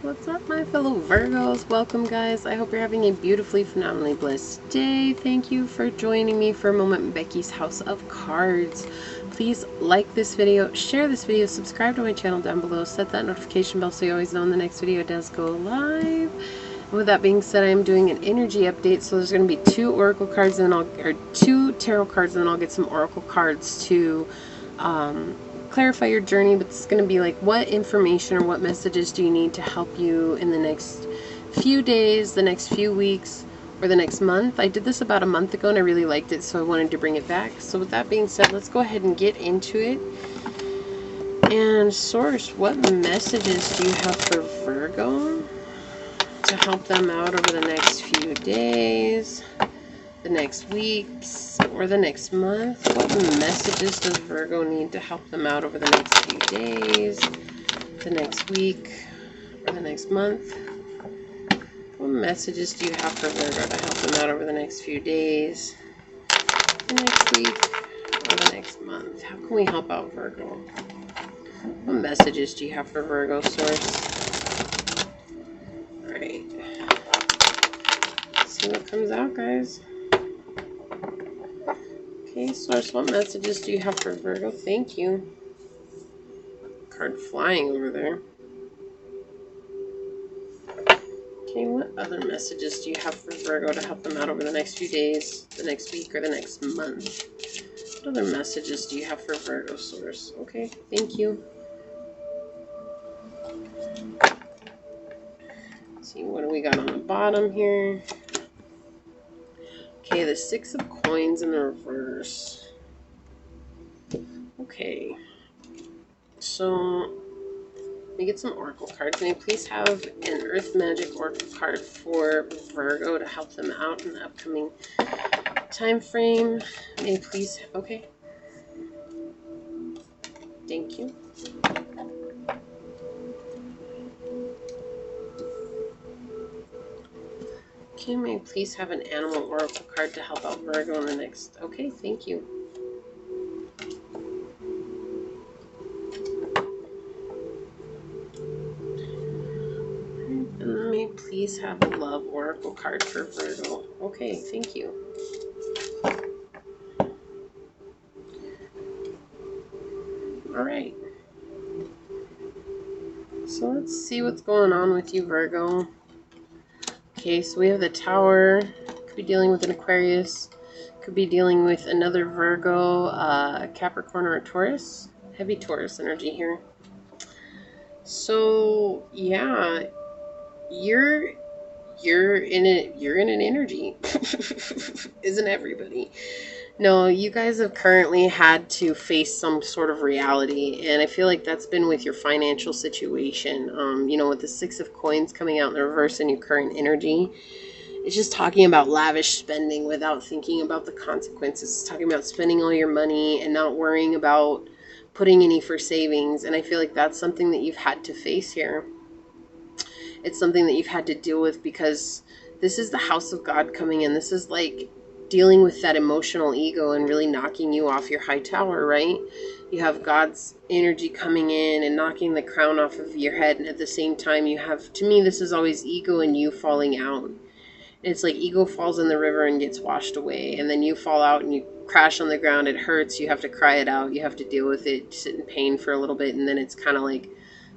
What's up, my fellow Virgos? Welcome, guys. I hope you're having a beautifully, phenomenally blessed day. Thank you for joining me for a moment in Becky's House of Cards. Please like this video, share this video, subscribe to my channel down below, set that notification bell so you always know when the next video does go live. And with that being said, I am doing an energy update, so there's going to be two oracle cards, and two tarot cards, and then I'll get some oracle cards to clarify your journey. But it's going to be like, what information or what messages do you need to help you in the next few days, the next few weeks, or the next month. I did this about a month ago and I really liked it, so I wanted to bring it back. So with that being said, let's go ahead and get into it. And Source, what messages do you have for Virgo to help them out over the next few days, the next weeks, or the next month? What messages does Virgo need to help them out over the next few days, the next week, or the next month? What messages do you have for Virgo to help them out over the next few days, the next week, or the next month? How can we help out Virgo? What messages do you have for Virgo, Source? Alright. Let's see what comes out, guys. Okay, Source, what messages do you have for Virgo? Thank you. Card flying over there. Okay, what other messages do you have for Virgo to help them out over the next few days, the next week, or the next month? What other messages do you have for Virgo, Source? Okay, thank you. Let's see, what do we got on the bottom here? Okay, the Six of Coins in the reverse. Okay, so let me get some oracle cards. May I please have an Earth Magic oracle card for Virgo to help them out in the upcoming time frame? May I please? Okay. Thank you. Okay, may I please have an animal oracle card to help out Virgo in the next? Okay, thank you. And may I please have a love oracle card for Virgo? Okay, thank you. Alright. So let's see what's going on with you, Virgo. Okay, so we have the Tower. Could be dealing with an Aquarius. Could be dealing with another Virgo, Capricorn, or a Taurus. Heavy Taurus energy here. So yeah, you're in it. You're in an energy. Isn't everybody? No, you guys have currently had to face some sort of reality, and I feel like that's been with your financial situation. You know, with the Six of Coins coming out in the reverse in your current energy, it's just talking about lavish spending without thinking about the consequences. It's talking about spending all your money and not worrying about putting any for savings, and I feel like that's something that you've had to face here. It's something that you've had to deal with because this is the house of God coming in. This is like dealing with that emotional ego and really knocking you off your high tower, right? You have God's energy coming in and knocking the crown off of your head, and at the same time you have, to me, this is always ego and you falling out. It's like ego falls in the river and gets washed away, and then you fall out and you crash on the ground. It hurts. You have to cry it out. You have to deal with it, sit in pain for a little bit, and then it's kind of like,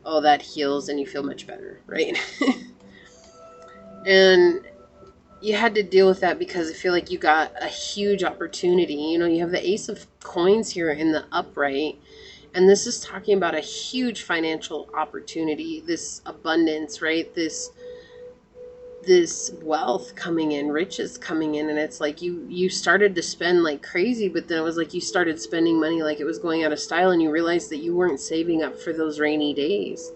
oh, that heals and you feel much better, right? And you had to deal with that because I feel like you got a huge opportunity. You know, you have the Ace of Coins here in the upright, and this is talking about a huge financial opportunity, this abundance, right? This wealth coming in, riches coming in, and it's like you started to spend like crazy, but then it was like you started spending money like it was going out of style, and you realized that you weren't saving up for those rainy days.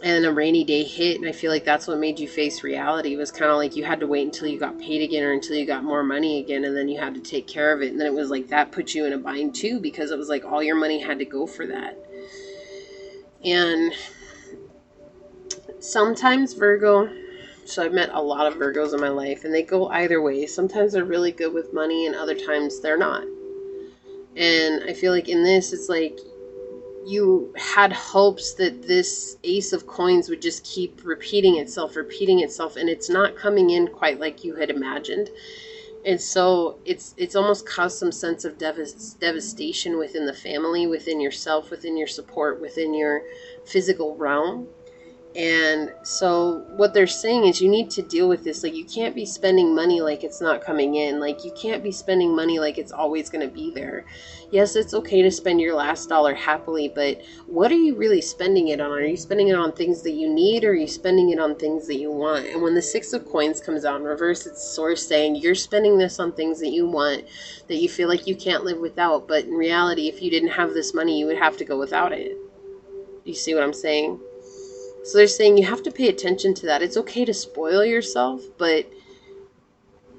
And a rainy day hit, and I feel like that's what made you face reality. It was kind of like you had to wait until you got paid again or until you got more money again, and then you had to take care of it. And then it was like that put you in a bind too, because it was like all your money had to go for that. And sometimes Virgo, so I've met a lot of Virgos in my life, and they go either way. Sometimes they're really good with money and other times they're not. And I feel like in this, it's like you had hopes that this Ace of Coins would just keep repeating itself, and it's not coming in quite like you had imagined. And so it's almost caused some sense of devastation within the family, within yourself, within your support, within your physical realm. And so what they're saying is you need to deal with this. Like, you can't be spending money like it's not coming in. Like, you can't be spending money like it's always going to be there. Yes, it's okay to spend your last dollar happily, but what are you really spending it on? Are you spending it on things that you need, or are you spending it on things that you want? And when the Six of Coins comes out in reverse, it's Source saying you're spending this on things that you want, that you feel like you can't live without. But in reality, if you didn't have this money, you would have to go without it. You see what I'm saying? So they're saying you have to pay attention to that. It's okay to spoil yourself, but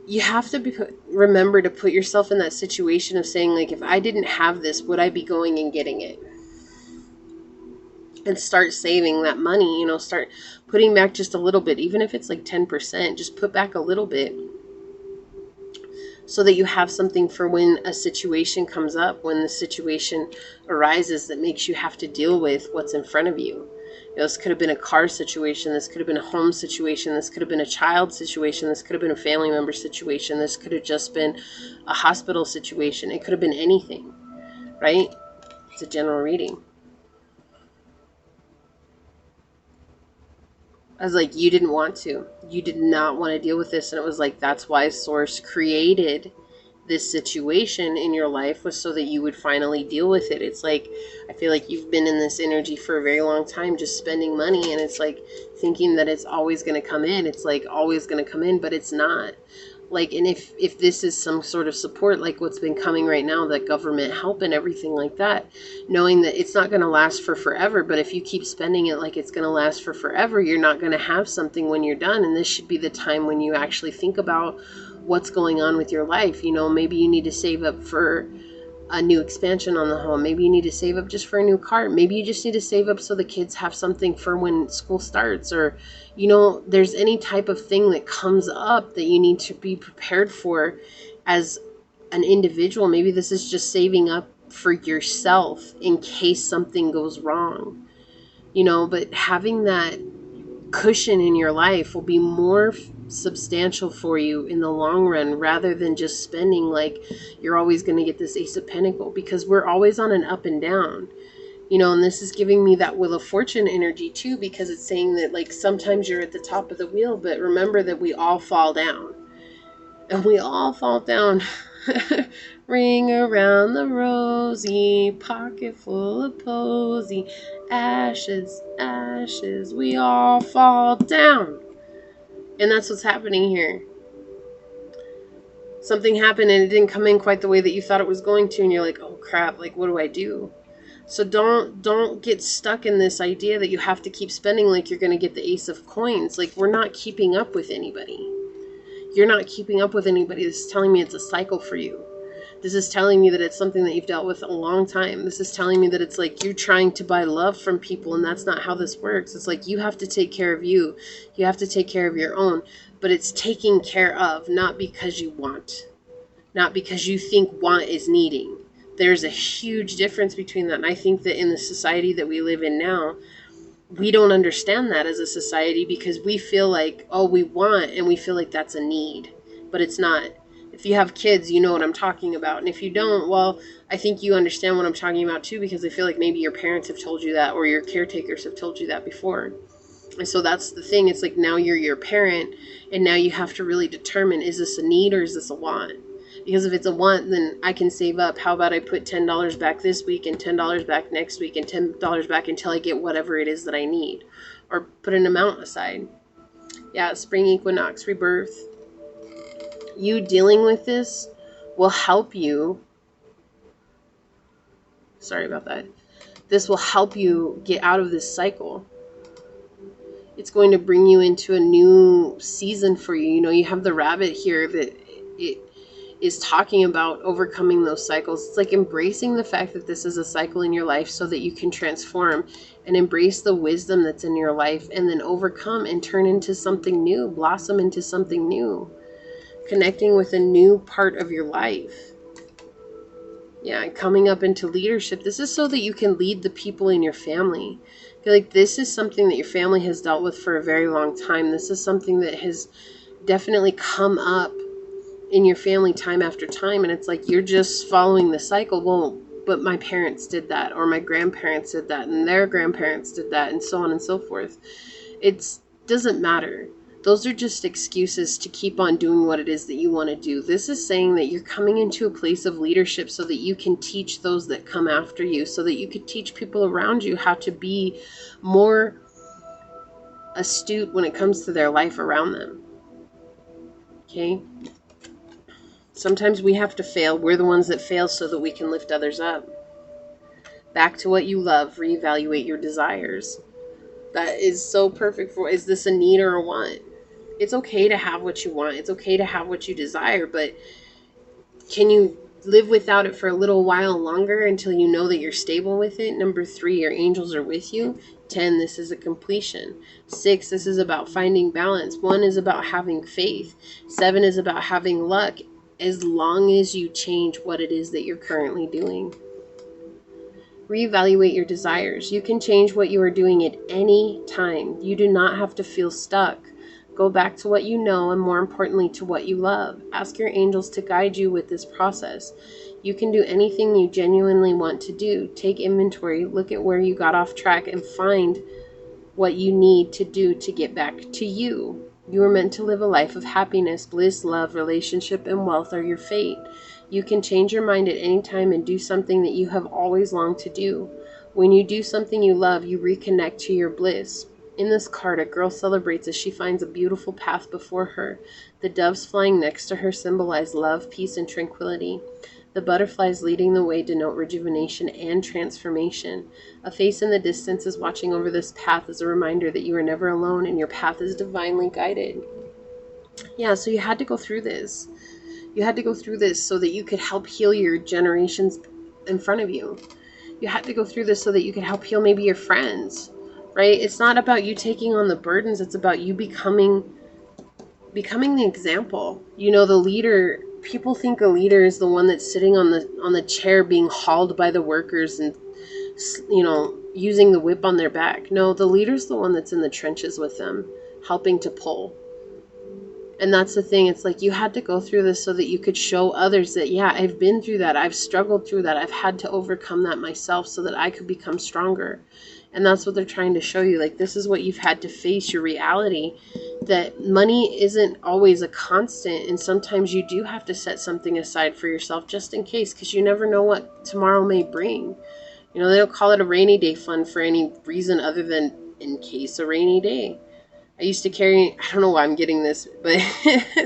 you have to remember to put yourself in that situation of saying, like, if I didn't have this, would I be going and getting it? And start saving that money, start putting back just a little bit, even if it's like 10%, just put back a little bit so that you have something for when a situation comes up, when the situation arises that makes you have to deal with what's in front of you. This could have been a car situation. This could have been a home situation. This could have been a child situation. This could have been a family member situation. This could have just been a hospital situation. It could have been anything, right? It's a general reading. I was like, you didn't want to. You did not want to deal with this. And it was like, that's why Source created this situation in your life, was so that you would finally deal with it. It's like, I feel like you've been in this energy for a very long time, just spending money, and it's like thinking that it's always going to come in. It's like always going to come in, but it's not. Like, and if this is some sort of support, like what's been coming right now, that government help and everything like that, knowing that it's not going to last for forever, but if you keep spending it like it's going to last for forever, you're not going to have something when you're done. And this should be the time when you actually think about what's going on with your life. Maybe you need to save up for a new expansion on the home. Maybe you need to save up just for a new car. Maybe you just need to save up so the kids have something for when school starts, or there's any type of thing that comes up that you need to be prepared for as an individual. Maybe this is just saving up for yourself in case something goes wrong, but having that cushion in your life will be more substantial for you in the long run, rather than just spending like you're always going to get this Ace of Pentacles, because we're always on an up and down, and this is giving me that Wheel of Fortune energy too, because it's saying that like sometimes you're at the top of the wheel, but remember that we all fall down, and we all fall down. Ring around the rosy, pocket full of posy, ashes, ashes, we all fall down. And that's what's happening here. Something happened and it didn't come in quite the way that you thought it was going to, and you're like, oh crap, like what do I do? So don't get stuck in this idea that you have to keep spending like you're going to get the Ace of Coins. Like, we're not keeping up with anybody. You're not keeping up with anybody. This is telling me it's a cycle for you. This is telling me that it's something that you've dealt with a long time. This is telling me that it's like you're trying to buy love from people, and that's not how this works. It's like you have to take care of you. You have to take care of your own. But it's taking care of, not because you want. Not because you think want is needing. There's a huge difference between that. And I think that in the society that we live in now, we don't understand that as a society, because we feel like, oh, we want, and we feel like that's a need. But it's not. If you have kids, you know what I'm talking about. And if you don't, well, I think you understand what I'm talking about too, because I feel like maybe your parents have told you that, or your caretakers have told you that before. And so that's the thing. It's like now you're your parent, and now you have to really determine, is this a need or is this a want? Because if it's a want, then I can save up. How about I put $10 back this week and $10 back next week and $10 back until I get whatever it is that I need, or put an amount aside. Yeah, spring equinox, rebirth. You dealing with this will help you. Sorry about that. This will help you get out of this cycle. It's going to bring you into a new season for you. You have the rabbit here that it is talking about overcoming those cycles. It's like embracing the fact that this is a cycle in your life so that you can transform and embrace the wisdom that's in your life, and then overcome and turn into something new, blossom into something new. Connecting with a new part of your life. Yeah, coming up into leadership. This is so that you can lead the people in your family. I feel like this is something that your family has dealt with for a very long time. This is something that has definitely come up in your family time after time. And it's like you're just following the cycle. Well, but my parents did that, or my grandparents did that, and their grandparents did that, and so on and so forth. It doesn't matter. Those are just excuses to keep on doing what it is that you want to do. This is saying that you're coming into a place of leadership so that you can teach those that come after you, so that you could teach people around you how to be more astute when it comes to their life around them. Okay? Sometimes we have to fail. We're the ones that fail so that we can lift others up. Back to what you love. Reevaluate your desires. That is so perfect for, is this a need or a want? It's okay to have what you want. It's okay to have what you desire, but can you live without it for a little while longer until you know that you're stable with it? Number 3, your angels are with you. 10, this is a completion. 6, this is about finding balance. 1 is about having faith. 7 is about having luck, as long as you change what it is that you're currently doing. Reevaluate your desires. You can change what you are doing at any time. You do not have to feel stuck. Go back to what you know, and more importantly, to what you love. Ask your angels to guide you with this process. You can do anything you genuinely want to do. Take inventory, look at where you got off track, and find what you need to do to get back to you. You are meant to live a life of happiness, bliss, love, relationship, and wealth are your fate. You can change your mind at any time and do something that you have always longed to do. When you do something you love, you reconnect to your bliss. In this card, a girl celebrates as she finds a beautiful path before her. The doves flying next to her symbolize love, peace, and tranquility. The butterflies leading the way denote rejuvenation and transformation. A face in the distance is watching over this path as a reminder that you are never alone and your path is divinely guided. Yeah, so you had to go through this. You had to go through this so that you could help heal your generations in front of you. You had to go through this so that you could help heal maybe your friends, right? It's not about you taking on the burdens. It's about you becoming the example. You know, the leader, people think a leader is the one that's sitting on the chair being hauled by the workers and, you know, using the whip on their back. No, the leader's the one that's in the trenches with them, helping to pull. And that's the thing. It's like you had to go through this so that you could show others that, yeah, I've been through that. I've struggled through that. I've had to overcome that myself so that I could become stronger. And that's what they're trying to show you. Like, this is what you've had to face, your reality, that money isn't always a constant. And sometimes you do have to set something aside for yourself just in case, because you never know what tomorrow may bring. You know, they don't call it a rainy day fund for any reason other than in case a rainy day. I used to carry, I don't know why I'm getting this, but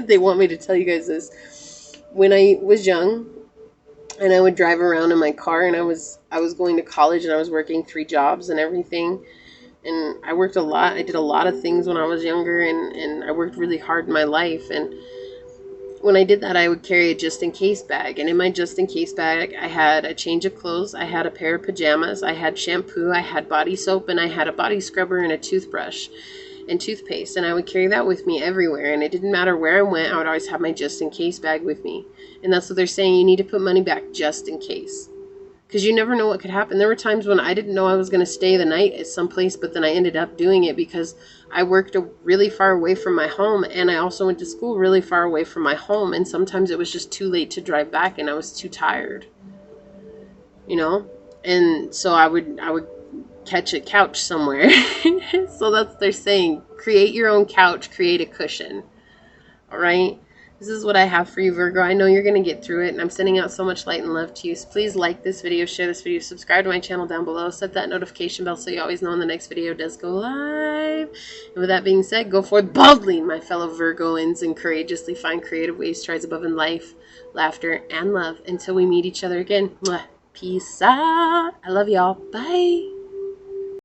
they want me to tell you guys this. When I was young and I would drive around in my car, and I was going to college and I was working 3 jobs and everything. And I worked a lot. I did a lot of things when I was younger, and I worked really hard in my life. And when I did that, I would carry a just-in-case bag. And in my just-in-case bag, I had a change of clothes, I had a pair of pajamas, I had shampoo, I had body soap, and I had a body scrubber and a toothbrush and toothpaste. And I would carry that with me everywhere. And it didn't matter where I went, I would always have my just-in-case bag with me. And that's what they're saying. You need to put money back just in case. Because you never know what could happen. There were times when I didn't know I was going to stay the night at some place, but then I ended up doing it because I worked really far away from my home, and I also went to school really far away from my home, and sometimes it was just too late to drive back, and I was too tired, you know? And so I would catch a couch somewhere. So that's what they're saying. Create your own couch, create a cushion. All right? This is what I have for you, Virgo. I know you're going to get through it, and I'm sending out so much light and love to you. So please like this video, share this video, subscribe to my channel down below, set that notification bell so you always know when the next video does go live. And with that being said, go forth boldly, my fellow Virgoans, and courageously find creative ways to rise above in life, laughter, and love until we meet each other again. Mwah. Peace out. I love y'all. Bye.